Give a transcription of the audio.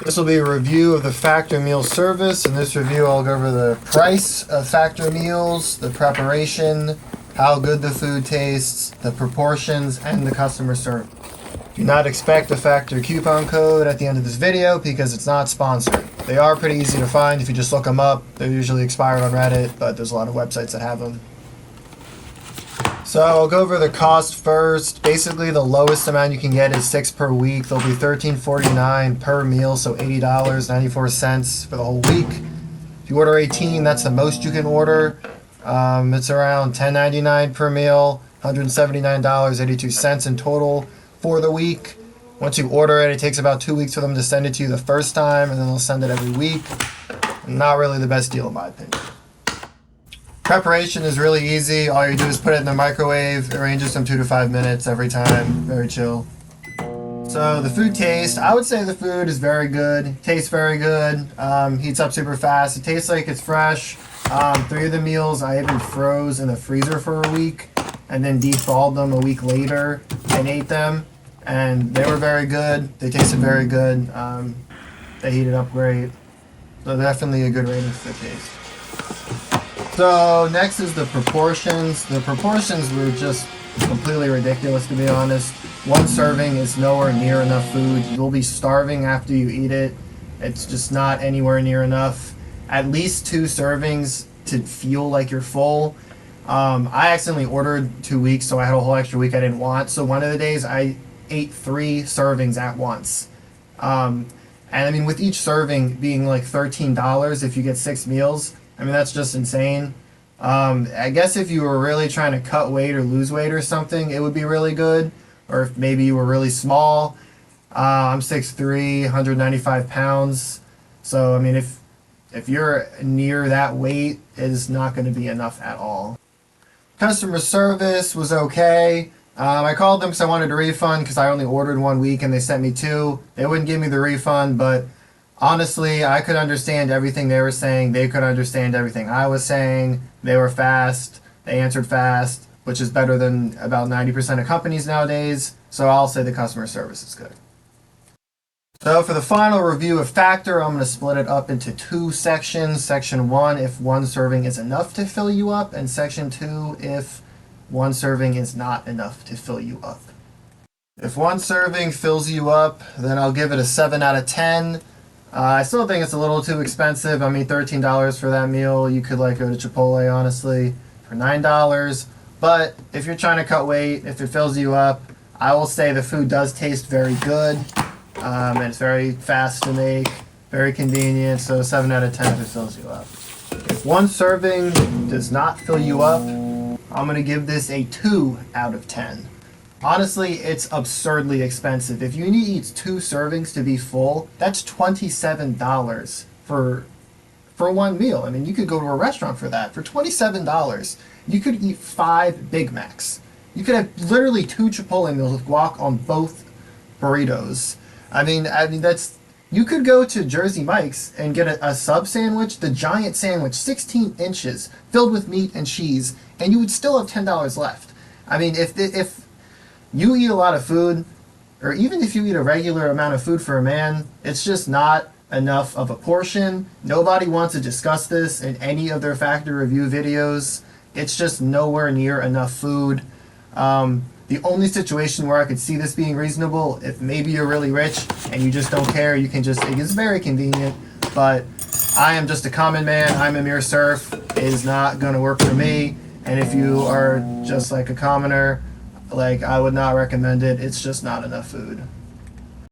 This will be a review of the Factor Meal service. In this review, I'll go over the price of Factor meals, the preparation, how good the food tastes, the proportions, and the customer service. Do not expect a Factor coupon code at the end of this video because it's not sponsored. They are pretty easy to find if you just look them up. They're usually expired on Reddit, but there's a lot of websites that have them. So I'll go over the cost first. Basically, the lowest amount you can get is 6 per week. They'll be $13.49 per meal, so $80.94 for the whole week. If you order 18, that's the most you can order. It's around $10.99 per meal, $179.82 in total for the week. Once you order it, it takes about 2 weeks for them to send it to you the first time, and then they'll send it every week. Not really the best deal in my opinion. Preparation is really easy. All you do is put it in the microwave. It ranges from 2 to 5 minutes every time. Very chill. So the food taste, I would say the food is very good. Tastes very good. Heats up super fast. It tastes like it's fresh. 3 of the meals I even froze in the freezer for a week and then de-thawed them a week later and ate them. And they were very good. They tasted very good. They heated up great. So definitely a good rating for the taste. So next is the proportions. The proportions were just completely ridiculous, to be honest. 1 serving is nowhere near enough food. You'll be starving after you eat it. It's just not anywhere near enough. At least 2 servings to feel like you're full. I accidentally ordered 2 weeks, so I had a whole extra week I didn't want. So one of the days I ate 3 servings at once. And I mean, with each serving being like $13 if you get 6 meals, I mean, that's just insane. I guess if you were really trying to cut weight or lose weight or something, it would be really good. Or if maybe you were really small. I'm 6'3", 195 pounds. So, I mean, if you're near that weight, it is not going to be enough at all. Customer service was okay. I called them because I wanted a refund because I only ordered 1 week and they sent me 2. They wouldn't give me the refund, but honestly, I could understand everything they were saying. They could understand everything I was saying. They were fast. They answered fast, which is better than about 90% of companies nowadays. So I'll say the customer service is good. So for the final review of Factor, I'm going to split it up into 2 sections. Section 1, if 1 serving is enough to fill you up, and Section 2, if 1 serving is not enough to fill you up. If 1 serving fills you up, then I'll give it a 7 out of 10. I still think it's a little too expensive. I mean, $13 for that meal. You could like go to Chipotle, honestly, for $9. But if you're trying to cut weight, if it fills you up, I will say the food does taste very good. And it's very fast to make, very convenient. So 7 out of 10 if it fills you up. If 1 serving does not fill you up, I'm going to give this a 2 out of 10. Honestly, it's absurdly expensive. If you need to eat 2 servings to be full, that's $27 for 1 meal. I mean, you could go to a restaurant for that. For $27, you could eat 5 Big Macs. You could have literally 2 Chipotle meals with guac on both burritos. I mean that's. You could go to Jersey Mike's and get a sub sandwich, the giant sandwich, 16 inches, filled with meat and cheese, and you would still have $10 left. I mean, if you eat a lot of food, or even if you eat a regular amount of food for a man, it's just not enough of a portion. Nobody wants to discuss this in any of their Factor review videos. It's just nowhere near enough food. The only situation where I could see this being reasonable, if maybe you're really rich and you just don't care, you can just, it's very convenient, but I am just a common man. I'm a mere serf. It is not going to work for me. And if you are just like a commoner, like, I would not recommend it. It's just not enough food.